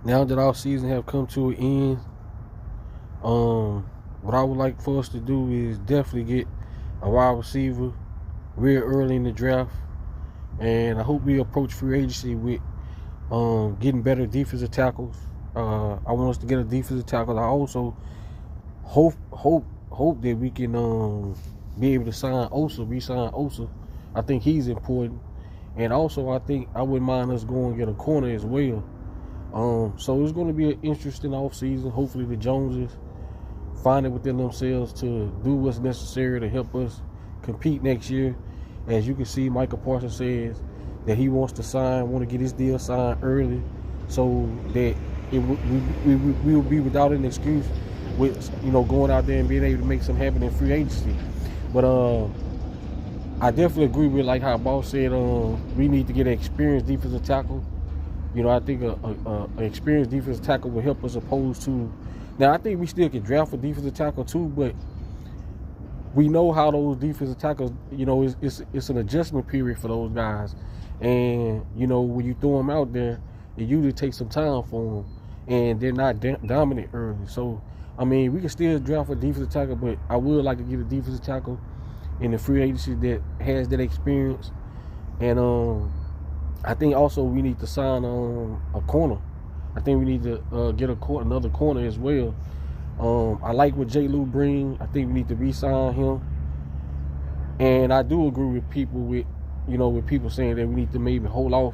Now that our season have come to an end, what I would like for us to do is definitely get a wide receiver real early in the draft, and I hope we approach free agency with getting better defensive tackles. I want us to get a defensive tackle. I also hope that we can be able to re-sign Osa. I think he's important, and also I think I wouldn't mind us going and get a corner as well. So it's going to be an interesting offseason. Hopefully the Joneses find it within themselves to do what's necessary to help us compete next year. As you can see, Michael Parsons says that he wants to want to get his deal signed early, so that we will be without an excuse with going out there and being able to make something happen in free agency. But I definitely agree with like how Boss said we need to get an experienced defensive tackle. I think an experienced defensive tackle will help us opposed to. Now, I think we still can draft a defensive tackle too, but we know how those defensive tackles, it's an adjustment period for those guys. And, when you throw them out there, it usually takes some time for them, and they're not dominant early. So, we can still draft a defensive tackle, but I would like to get a defensive tackle in the free agency that has that experience. And I think also we need to sign a corner. I think we need to get another corner as well. I like what J. Lou brings. I think we need to re-sign him. And I do agree with people with people saying that we need to maybe hold off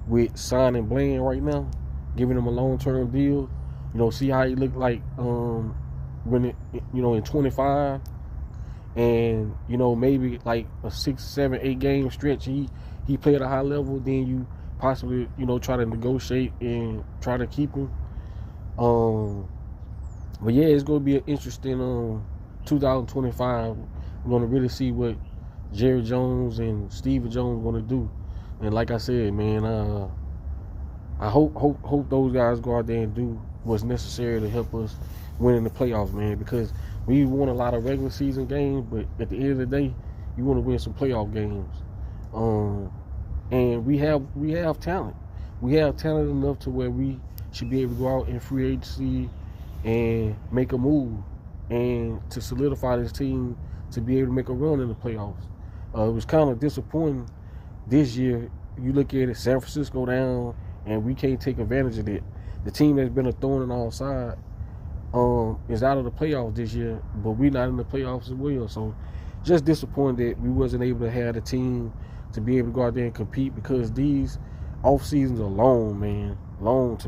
with signing Bland right now, giving him a long-term deal. See how he looked like when in 25, and maybe like a 6, 7, 8 game stretch he played at a high level. Then you possibly try to negotiate and try to keep him. But yeah, it's going to be an interesting 2025. We're going to really see what Jerry Jones and Stephen Jones are going to do. And like I said, man, I hope those guys go out there and do what's necessary to help us win in the playoffs, man. Because we won a lot of regular season games, but at the end of the day, you want to win some playoff games. And we have talent. We have talent enough to where we should be able to go out in free agency and make a move and to solidify this team to be able to make a run in the playoffs. It was kind of disappointing this year. You look at it, San Francisco down, and we can't take advantage of it. The team that's been a thorn in our side is out of the playoffs this year, but we're not in the playoffs as well. So just disappointed that we wasn't able to have the team to be able to go out there and compete, because these off seasons are long, man. Long to me.